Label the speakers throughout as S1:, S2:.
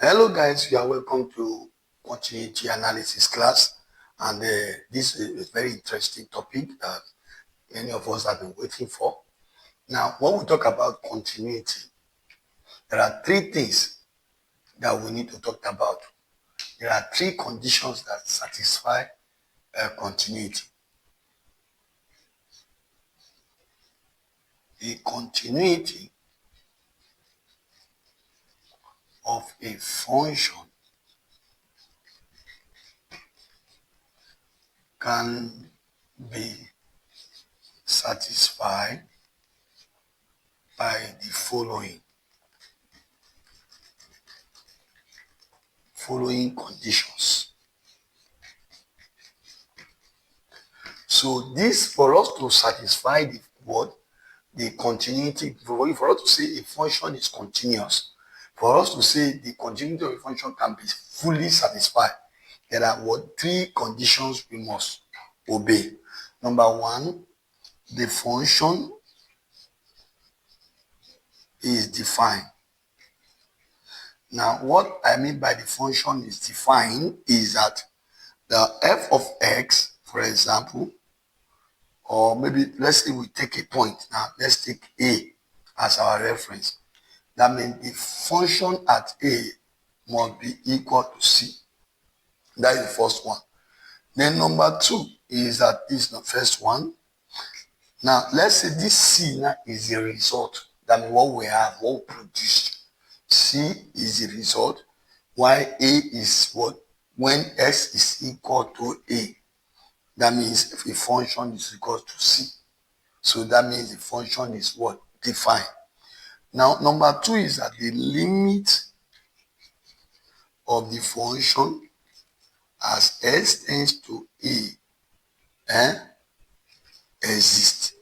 S1: Hello guys, you are welcome to continuity analysis class, and this is a very interesting topic that many of us have been waiting for. Now, when we talk about continuity, there are three things that we need to talk about. There are three conditions that satisfy continuity. The continuity of a function can be satisfied by the following conditions. So this, for us to satisfy the continuity, for us to say a function is continuous, for us to say the continuity of a function can be fully satisfied, there are three conditions we must obey. Number one, the function is defined. Now, what I mean by the function is defined is that the f of x, for example, or maybe let's say we take a point. Now, let's take a as our reference. That means the function at a must be equal to c. That is the first one. Then number two is that this is the first one. Now, let's say this c now is the result. That means what we have, what we produce. C is the result, while a is what? When x is equal to a. That means if a function is equal to c. So that means the function is what? Defined. Now, number two is that the limit of the function as s tends to a exists.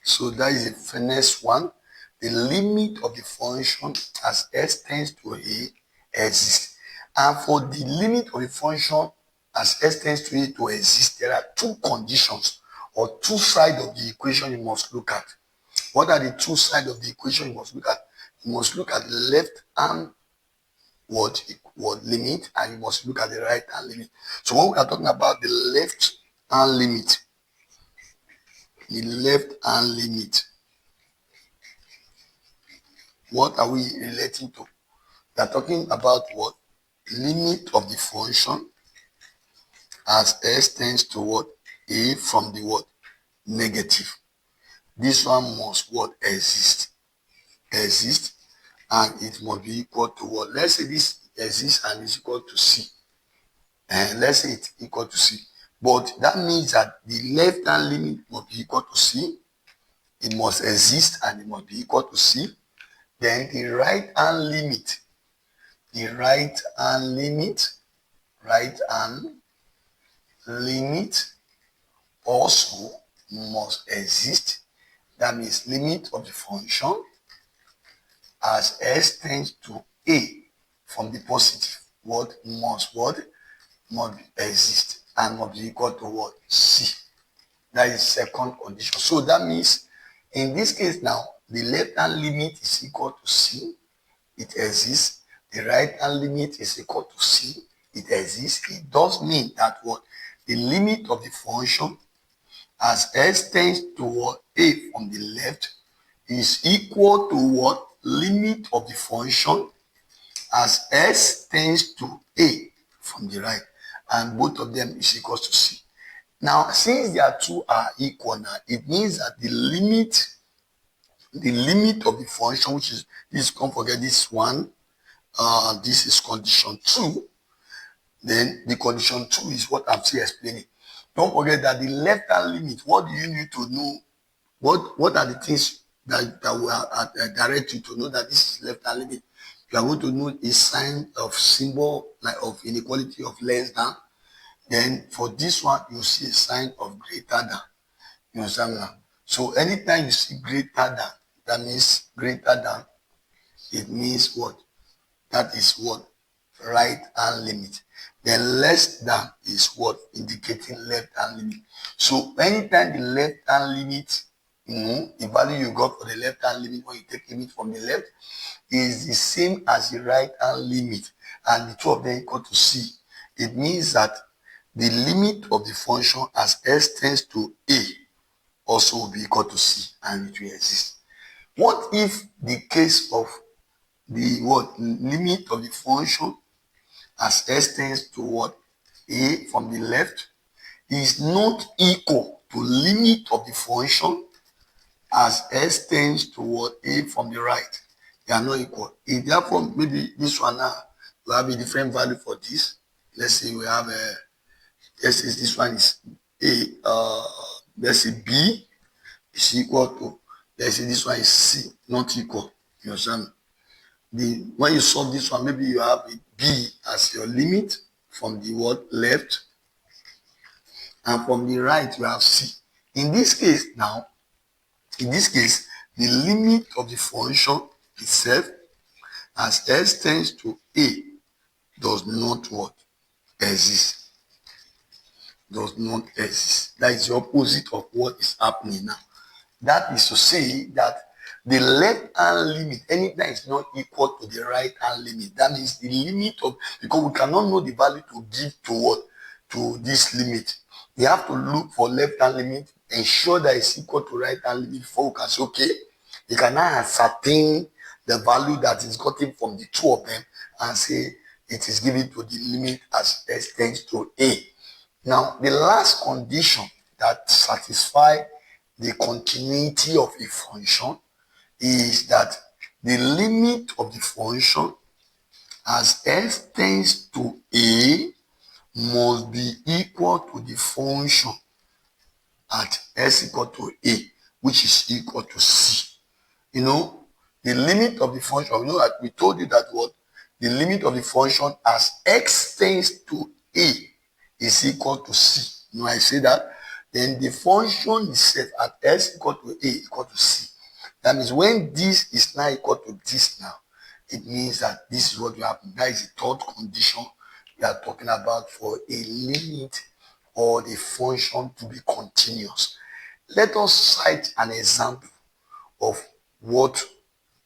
S1: So that is the next one. The limit of the function as s tends to a exists. And for the limit of the function as s tends to a to exist, there are two conditions or two sides of the equation you must look at. What are the two sides of the equation you must look at? You must look at the left hand limit, and you must look at the right hand limit. So when we are talking about the left hand limit, what are we relating to? We are talking about what? Limit of the function as s tends to what? A from the what? Negative. This one must what? Exist, and it must be equal to what? Let's say this exists and is equal to c, and let's say it's equal to c. But that means that the left hand limit must be equal to c, it must exist and it must be equal to c. Then the right hand limit also must exist. That means limit of the function as s tends to a from the positive, what must exist and must be equal to what? C. That is second condition. So that means in this case now, the left hand limit is equal to c, it exists. The right hand limit is equal to c, it exists. It does mean that what? The limit of the function as s tends to what? A from the left is equal to what? Limit of the function as s tends to a from the right, and both of them is equal to c. Now, since their two are equal now, it means that the limit of the function, which is this, don't forget this one, this is condition 2. Then the condition 2 is what I'm still explaining. Don't forget that the left hand limit, what do you need to know? What are the things that will direct you to know that this is left hand limit? You are going to know a sign of symbol like of inequality of less than. Then for this one, you see a sign of greater than. You understand now? So anytime you see greater than, that means greater than, it means what? That is what? Right hand limit. Then less than is what? Indicating left hand limit. So anytime the left hand limit the value you got for the left hand limit when you take limit from the left is the same as the right hand limit, and the two of them equal to c. It means that the limit of the function as s tends to a also will be equal to c, and it will exist. What if the case of the limit of the function as s tends to a from the left is not equal to limit of the function as s tends to a from the right? They are not equal. If therefore maybe this one now will have a different value for this. Let's say we have let's say this one is a, let's say b is equal to, let's say this one is c, not equal. You understand? When you solve this one, maybe you have a b as your limit from the left, and from the right you have c. In this case now, the limit of the function itself as s tends to a does not exist. Does not exist. That is the opposite of what is happening now. That is to say that the left hand limit anytime is not equal to the right hand limit. That means the limit of, because we cannot know the value to give to this limit. We have to look for left hand limit, ensure that it's equal to right hand limit before we can say, okay, you can now ascertain the value that is gotten from the two of them and say it is given to the limit as s tends to a. Now, the last condition that satisfies the continuity of a function is that the limit of the function as s tends to a must be equal to the function at s equal to a, which is equal to c. The limit of the function, that we told you that the limit of the function as x tends to a is equal to c. I say that, then the function is set at s equal to a equal to c. That means when this is now equal to this now, it means that this is what will happen. That is the third condition we are talking about for a limit or the function to be continuous. Let us cite an example of what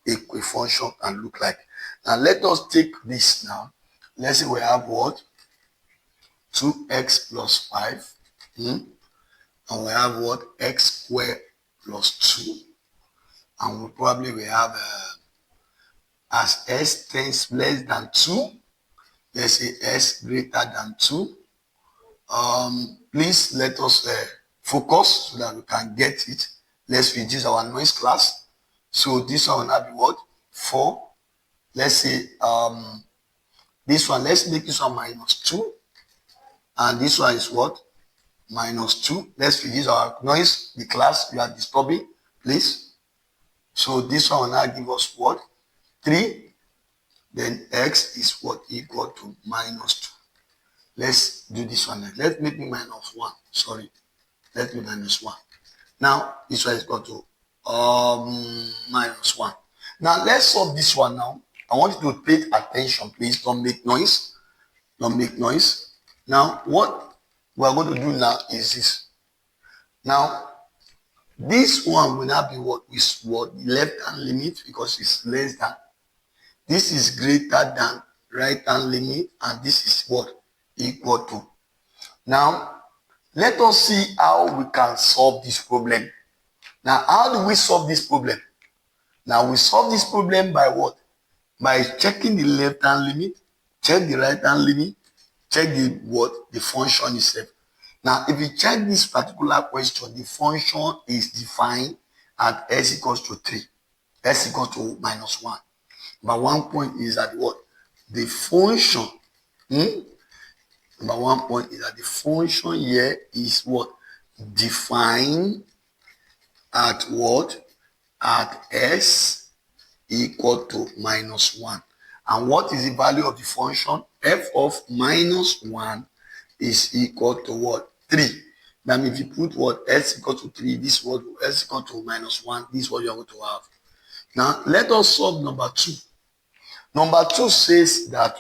S1: a function can look like. Now let us take this now. Let's say we have 2x plus 5, and we have x squared plus 2, and we probably will have as s tends less than 2, let's say s greater than 2. Please let us focus so that we can get it. Let's reduce our noise class. So this one will now be 4. Let's say this one, let's make this one minus 2. And this one is minus 2. Let's reduce our noise, the class we are disturbing, please. So this one will now give us 3. Then x is equal to minus 2. Let's do this one. Let's make it minus 1. Sorry. Let's do minus 1. Now this one is equal to minus 1. Now let's solve this one now. I want you to pay attention, please. Don't make noise. Don't make noise. Now what we are going to do now is this. Now this one will now be left hand limit, because it's less than. This is greater than right hand limit, and this is equal to. Now let us see how we can solve this problem. Now how do we solve this problem? Now we solve this problem by by checking the left hand limit, check the right hand limit, check the function itself. Now if you check this particular question, the function is defined at s equals to 3, s equals to minus 1. But one point is that the function, number 1 point is that the function here is defined at at s equal to minus 1. And what is the value of the function? F of minus 1 is equal to 3. That means if you put s equal to 3, this s equal to minus 1, this is what you are going to have. Now let us solve number 2. Number 2 says that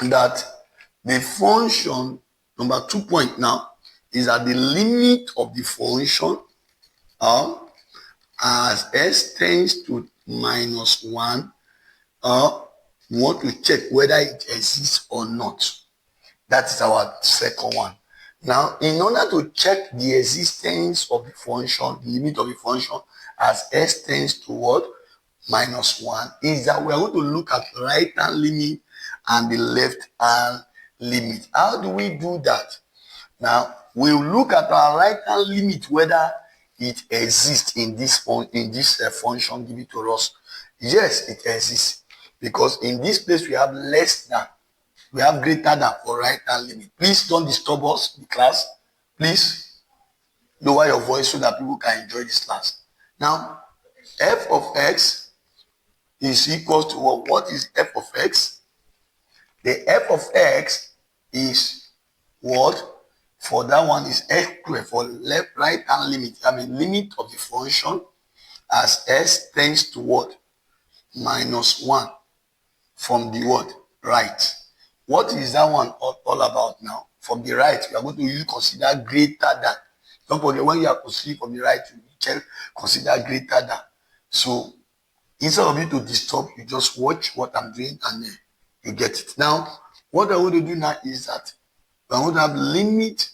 S1: that the function, number 2 point now, is that the limit of the function as s tends to minus 1, we want to check whether it exists or not. That is our second one. Now, in order to check the existence of the function, the limit of the function as s tends to what? Minus 1, is that we are going to look at the right hand limit and the left hand limit. How do we do that? Now, we'll look at our right hand limit, whether it exists in this function given to us. Yes, it exists, because in this place we have less than, we have greater than for right hand limit. Please don't disturb us in class. Please lower your voice so that people can enjoy this class. Now, f of x is equal to what? What is f of x? The f of x is what? For that one is x squared for left right hand limit. I mean limit of the function as s tends to what? Minus 1 from the what? Right. What is that one all about now? From the right, we are going to consider greater than. Don't forget, when you are proceeding from the right, you consider greater than. So instead of you to disturb, you just watch what I'm doing and then you get it. Now, what I want to do now is that we are going to have limit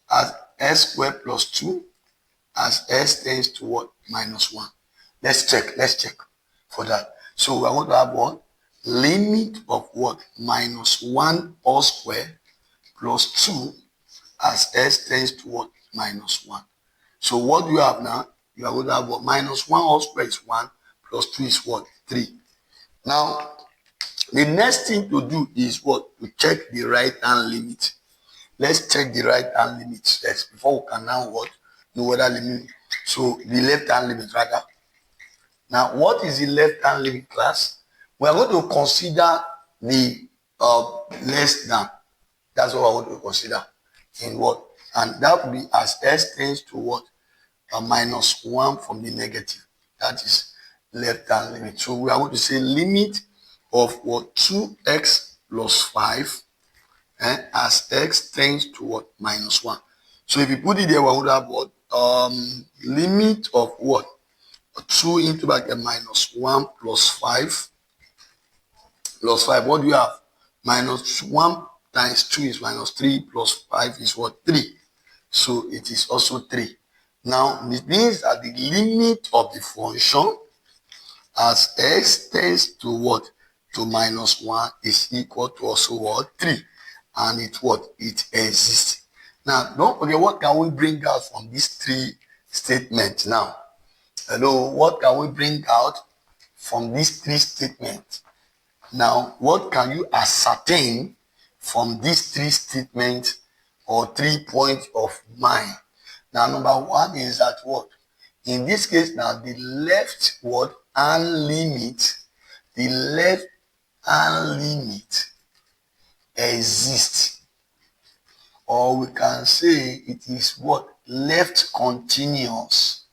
S1: as s squared plus 2 as s tends to what? Minus 1. Let's check for that. So we are going to have what? Limit of what? Minus 1 all square plus 2 as s tends to what? Minus 1. So what do you have now? You are going to have what? Minus 1 all square is 1 plus 2 is what? 3. Now, the next thing to do is what? To check the right hand limit. Let's check the right hand limit first before we can now what? Know whether limit. So the left hand limit rather. Now, what is the left hand limit, class? We are going to consider the less than. That's what we're going to consider in what? And that will be as s tends to what? Minus 1 from the negative. That is left hand limit. So we are going to say limit of what? 2x plus 5 as x tends to what? Minus 1. So if you put it there, we're going to have what? Limit of what? 2 into bracket minus 1 plus 5. Plus 5. What do you have? Minus 1 times 2 is minus 3 plus 5 is what? 3. So it is also 3. Now, it means that the limit of the function as x tends to what? To minus 1 is equal to also what? 3. And it what? It exists. Now, don't forget, what can we bring out from these three statements now? Hello, what can we bring out from these three statements? Now, what can you ascertain from these three statements or 3 points of mine? Now, number one is that what? In this case now, the left what? Hand limit, the left hand limit exists. Or we can say it is what? Left continuous.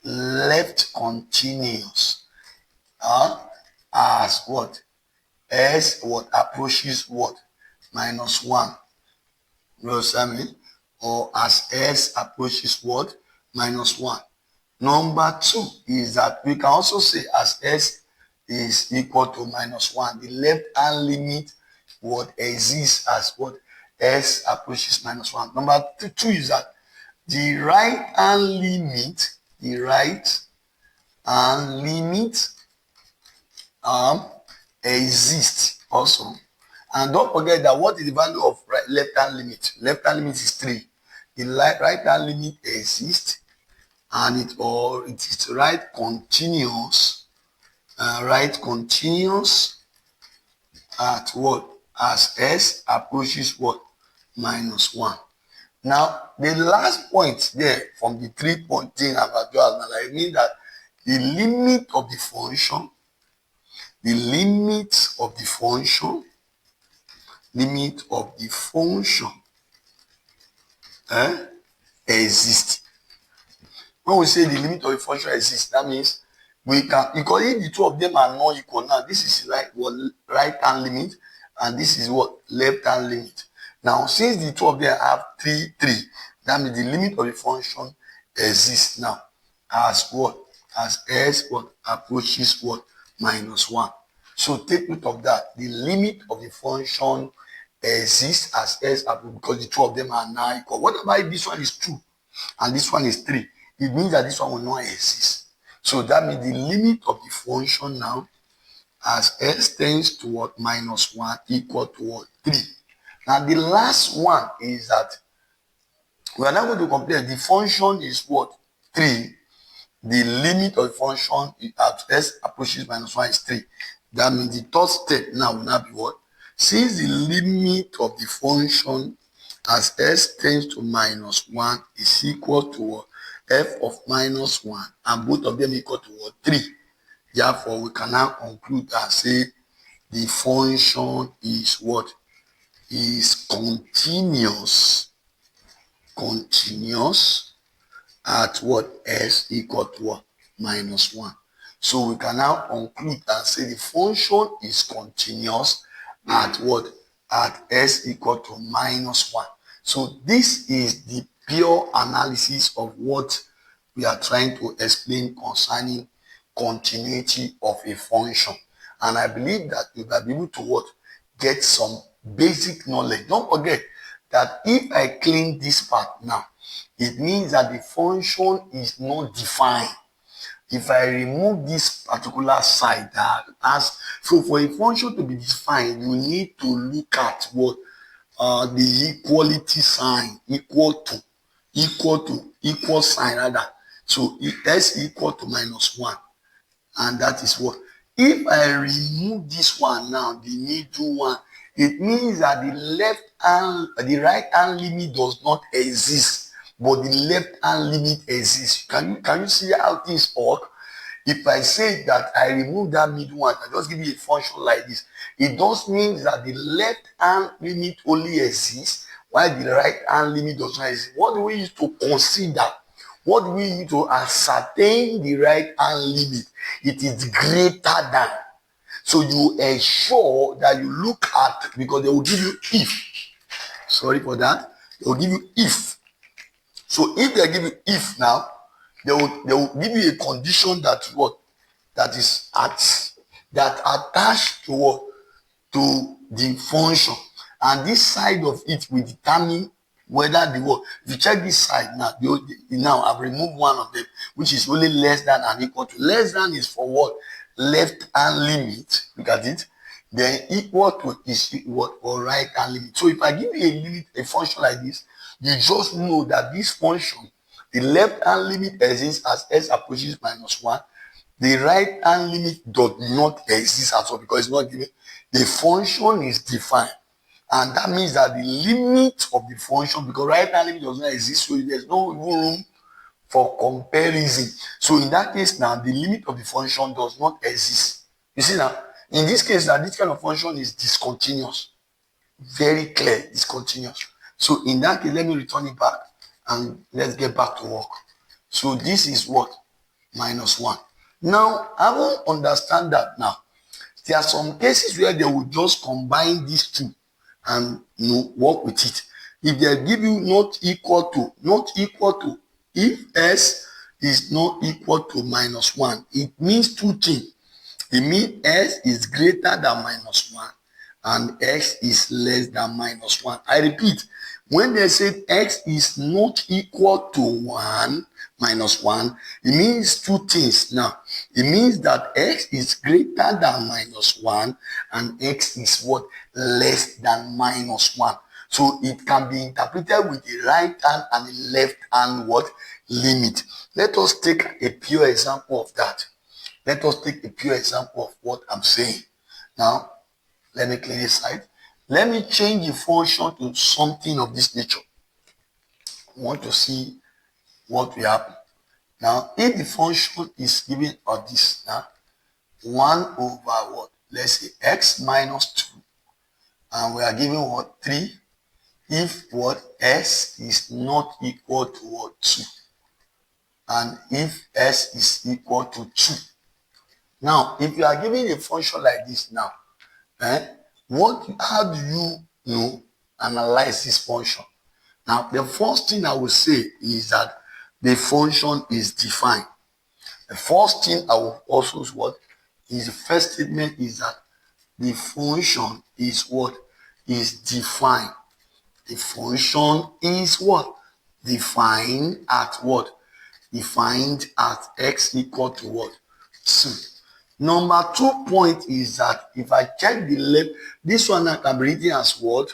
S1: Left continuous. As what? S what approaches what? Minus 1. You understand me? Or as S approaches what? Minus 1. Number 2 is that we can also say as S is equal to minus 1, the left hand limit what exists as what? S approaches minus 1. Number 2 is that the right hand limit, exists also. And don't forget that what is the value of left hand limit? Left hand limit is 3. The right hand limit exists and it is right continuous. At what? As S approaches what? Minus 1. Now, the last point there from the 3-point thing about just I mean that the limit of the function, exists. When we say the limit of the function exists, that means we can, because if the two of them are not equal now, this is like what? Right hand limit, and this is what? Left hand limit. Now, since the two of them have 3, that means the limit of the function exists now. as what? As s what approaches what? Minus 1. So take note of that. The limit of the function exists as s approaches, because the two of them are now equal. What about if this one is 2 and this one is 3? It means that this one will not exist. So that means the limit of the function now as s tends to what? Minus 1 equal to what? 3. Now the last one is that we are now going to compare. The function is what? 3. The limit of the function at s approaches minus 1 is 3. That means the third step now will now be what? Since the limit of the function as s tends to minus 1 is equal to what? F of minus 1, and both of them equal to what? 3. Therefore, we can now conclude and say the function is what? Is continuous at what? S equal to what? Minus 1. So we can now conclude and say the function is continuous at what? At s equal to minus 1. So this is the pure analysis of what we are trying to explain concerning continuity of a function. And I believe that you will be able to what? Get some basic knowledge. Don't forget that if I clean this part now, it means that the function is not defined. If I remove this particular side, so for a function to be defined, you need to look at what? The equality sign, equal sign rather. So s equal to minus 1, and that is what? If I remove this one now, the middle one, it means that the right hand limit does not exist, but the left hand limit exists. Can you see how things work? If I say that I remove that middle one, I just give you a function like this, it does mean that the left hand limit only exists while the right hand limit does not exist. What do we use to consider? What do we use to ascertain the right hand limit? It is greater than. So you ensure that you look at, because they will give you if. Sorry for that. They will give you if. So if they give you if now, they will give you a condition that what? That is attached to what? To the function. And this side of it will determine whether the what? If you check this side now, now I've removed one of them, which is only less than and equal to. Less than is for what? Left hand limit. Look at it. Then equal to is what? Or right hand limit. So if I give you a limit, a function like this, you just know that this function, the left hand limit exists as s approaches minus 1. The right hand limit does not exist at all because it's not given. The function is defined. And that means that the limit of the function, because right hand limit does not exist, so there's no room for comparison. So in that case now, the limit of the function does not exist. You see now, in this case now, this kind of function is discontinuous. Very clear, discontinuous. So in that case, let me return it back and let's get back to work. So this is what? Minus 1. Now, I will understand that now. There are some cases where they will just combine these two and work with it. If they give you not equal to, if s is not equal to minus 1, it means two things. It means s is greater than minus 1 and x is less than minus 1. I repeat, when they say x is not equal to 1, minus 1, it means two things now. It means that x is greater than minus 1 and x is what? Less than minus 1. So it can be interpreted with the right hand and the left hand what? Limit. Let us take a pure example of that. Let us take a pure example of what I'm saying. Now, let me clear this side. Let me change the function to something of this nature. I want to see what will happen. Now, if the function is given of this now, 1 over what? Let's say x minus 2. And we are given what? 3. If what? S is not equal to what? 2. And if s is equal to 2. Now, if you are given a function like this now, how do you analyze this function? Now, the first thing I will say is that the function is defined. The first thing I will also is what is the first statement is that the function is what is defined. The function is what? Defined at what? Defined at x equal to what? 2. Number 2 point is that if I check the left, this one I can be written as what?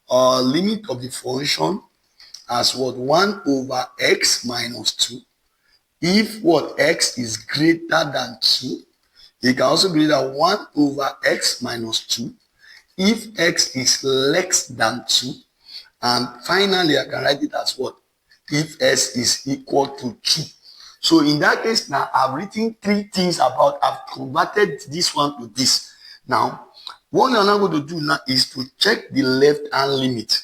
S1: Limit of the function as what? 1 over x minus 2. If what? X is greater than 2, you can also be that 1 over x minus 2. If x is less than 2, and finally I can write it as what? If s is equal to 2. So in that case now, I've written 3 things about, I've converted this one to this. Now, what you're now going to do now is to check the left hand limit.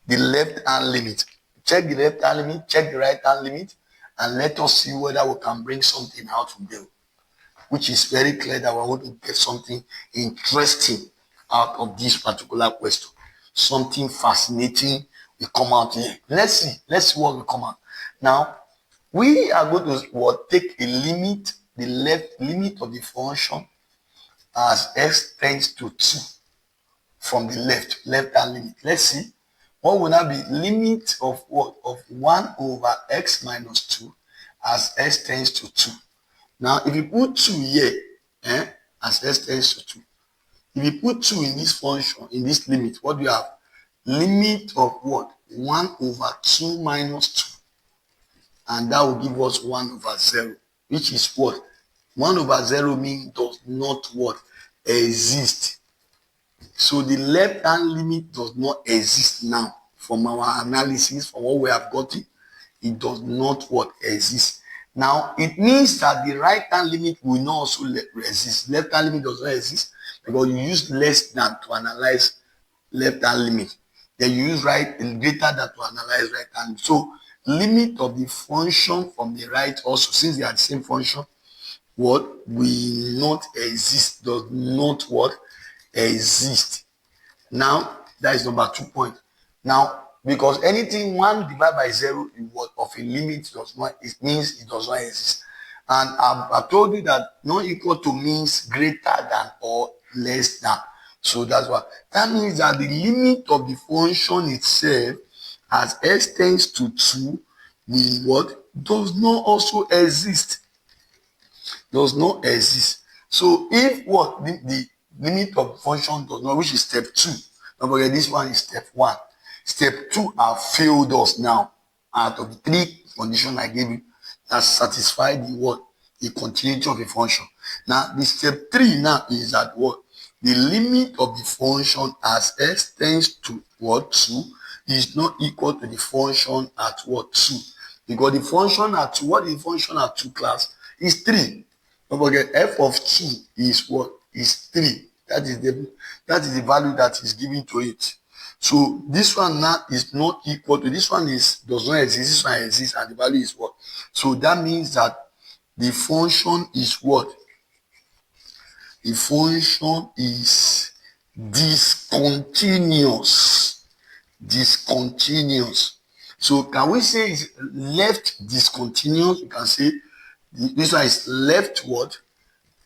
S1: The left hand limit. Check the left hand limit, check the right hand limit, and let us see whether we can bring something out from there, which is very clear that we're going to get something interesting out of this particular question. Something fascinating will come out here. Let's see what will come out. Now, we are going to take a limit, the left limit of the function as x tends to 2 from the left hand limit. Let's see. What will now be limit of what? Of 1 over x minus 2 as x tends to 2. Now, if you put 2 here, as x tends to 2, if you put 2 in this function, in this limit, what do you have? Limit of what? 1 over 2 minus 2. And that will give us 1 over 0, which is what? 1 over 0 means does not what? Exist. So the left hand limit does not exist now. From our analysis, from what we have gotten, it does not what? Exist. Now, it means that the right hand limit will not also exist. Left hand limit does not exist because you use less than to analyze left hand limit. Then you use right and greater than to analyze right hand. So limit of the function from the right also, since they are the same function, what will not exist, does not what? Exist. Now, that is number 2 point. Now, because anything 1 divided by 0 is what of a limit does not, it means it does not exist. And I've told you that not equal to means greater than or less than. So that's what that means, that the limit of the function itself as x tends to 2 will what? Does not also exist. Does not exist. So if what? The limit of the function does not, which is step 2. Don't forget, this one is step 1. Step 2 have failed us now. Out of the 3 conditions I gave you, that satisfy the what? The continuity of the function. Now, the step 3 now is that what? The limit of the function as x tends to what? 2 is not equal to the function at what? 2. Because the function at 2, what is the function at 2 class? Is 3. Don't forget, f of 2 is what? Is 3. That is the value that is given to it. So this one now is not equal to this one, does not exist, this one exists, and the value is what? So that means that the function is what? The function is discontinuous. Discontinuous. So can we say it's left discontinuous? You can say this one is left what?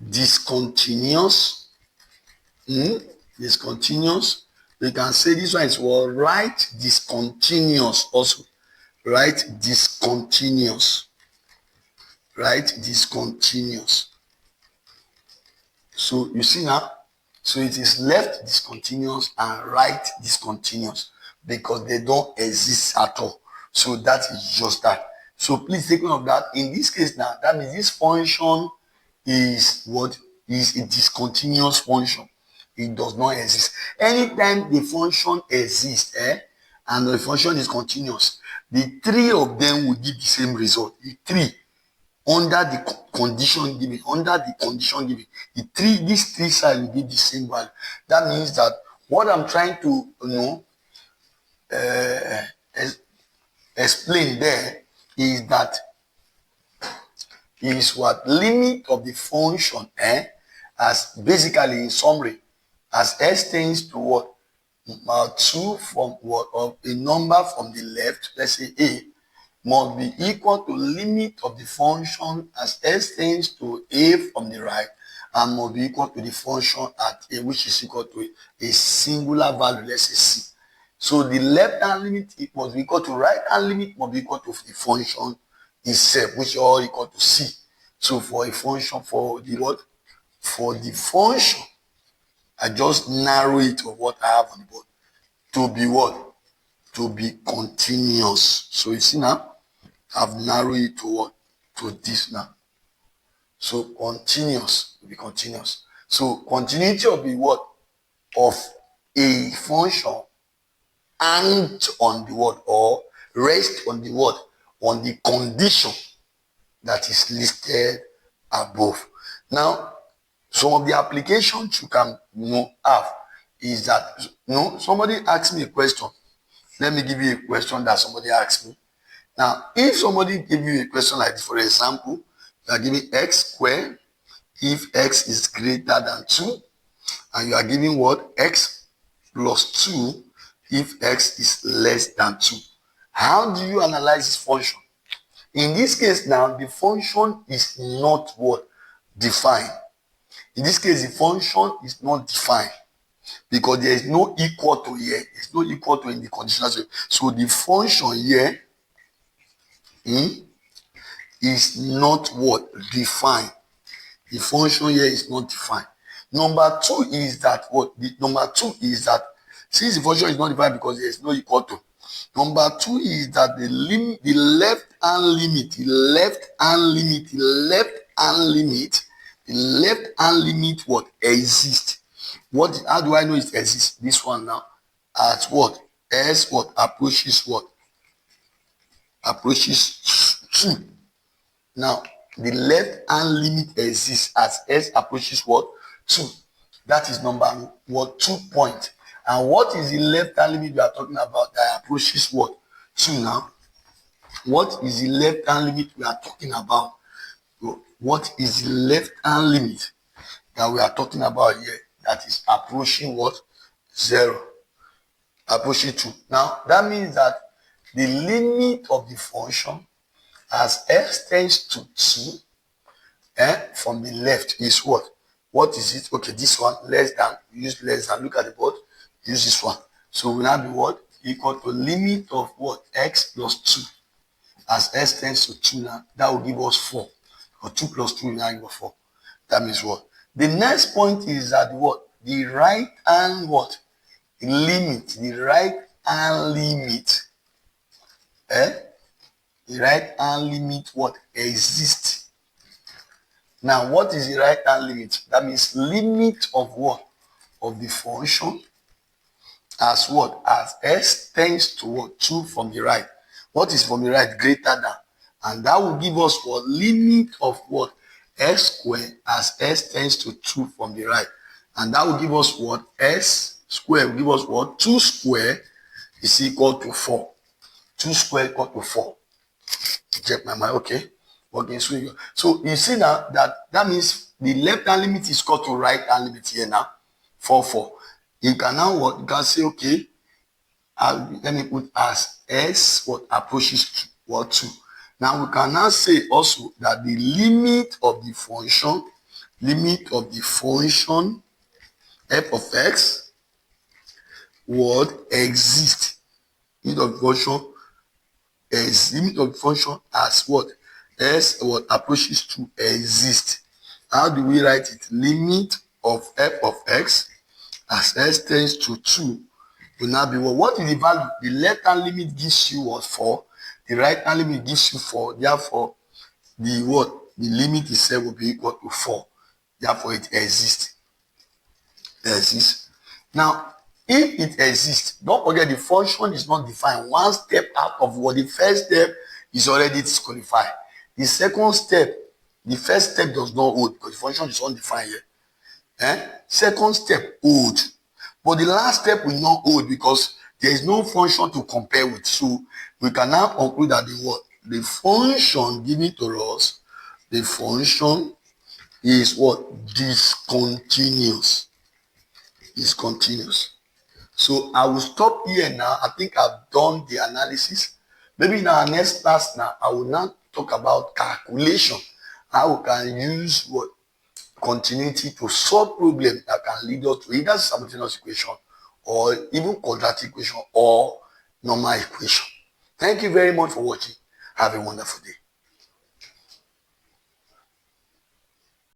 S1: Discontinuous. Discontinuous. We can say this one is what? Right discontinuous also. Right discontinuous. Right discontinuous. So you see now, so it is left discontinuous and right discontinuous because they don't exist at all. So that is just that. So please take note of that. In this case now, that means this function is what? Is a discontinuous function. It does not exist. Anytime the function exists, and the function is continuous, the 3 of them will give the same result. The 3 under the condition given, these three sides will give the same value. That means that what I'm trying to explain there is that is what? Limit of the function, as basically in summary, as x tends to what? 2 from what? Of a number from the left, let's say a, must be equal to limit of the function as s tends to a from the right, and must be equal to the function at a which is equal to a singular value, let's say c. So the left hand limit it must be equal to right hand limit must be equal to the function itself, which is all equal to c. So for a function, for the what? For the function, I just narrow it of what I have on the board to be what? To be continuous. So you see now, I've narrowed it to what? To this now. So continuous will be continuous. So continuity will be what? Of a function and on the word, or rest on the word, on the condition that is listed above. Now, some of the applications you can have is that somebody asked me a question. Let me give you a question that somebody asked me. Now, if somebody give you a question like this, for example, you are giving x squared if x is greater than 2, and you are giving what? X plus 2 if x is less than 2. How do you analyze this function? In this case now, the function is not what? Defined. In this case, the function is not defined because there is no equal to here. It's no equal to in the conditional. So the function here is not what? Defined. The function here is not defined. Number two is that what? Number two is that since the function is not defined because there is no equal to. Number two is that the left hand limit what? Exists. What? How do I know it exists? This one now. At what? S what? Approaches what? Approaches 2. Now, the left hand limit exists as s approaches what? 2. That is number what? 2 point. And what is the left hand limit we are talking about that approaches what? 2 now. What is the left hand limit we are talking about? What is the left hand limit that we are talking about here that is approaching what? 0. Approaching 2. Now, that means that the limit of the function as x tends to 2 from the left is what? What is it? Okay, this one, less than. Use less than. Look at the board. Use this one. So will now be what? Equal to limit of what? X plus 2. As x tends to 2 now, that will give us 4. Or 2 plus 2 will now give us 4. That means what? The next point is that what? The right hand what? Limit. The right hand limit. The right hand limit what? Exists. Now, what is the right hand limit? That means limit of what? Of the function as what? As s tends to what? 2 from the right. What is from the right? Greater than. And that will give us what? Limit of what? S squared as s tends to 2 from the right. And that will give us what? S squared will give us what? 2 squared is equal to 4. 2 squared equal to 4. Check my mind, okay? Okay, so you see now that means the left hand limit is equal to right hand limit here now. 4, 4. You can now what? You can say, okay, let me put as s what approaches 2, what 2. Now we can now say also that the limit of the function f of x would exist. Limit of the function is limit of the function as what? S what approaches to exist. How do we write it? Limit of f of x as s tends to 2 will now be what? What is the value? The left hand limit gives you what? 4. The right hand limit gives you 4. Therefore, the what? The limit itself will be equal to 4. Therefore, it exists. Now, if it exists, don't forget the function is not defined. One step out of what? The first step is already disqualified. The second step, the first step does not hold because the function is undefined here. Second step hold. But the last step will not hold because there is no function to compare with. So we can now conclude that the function given to us, the function is what? Discontinuous. Is continuous. So I will stop here now. I think I've done the analysis. Maybe in our next class now, I will now talk about calculation. How we can use what continuity to solve problems that can lead us to either simultaneous equation or even quadratic equation or normal equation. Thank you very much for watching. Have a wonderful day.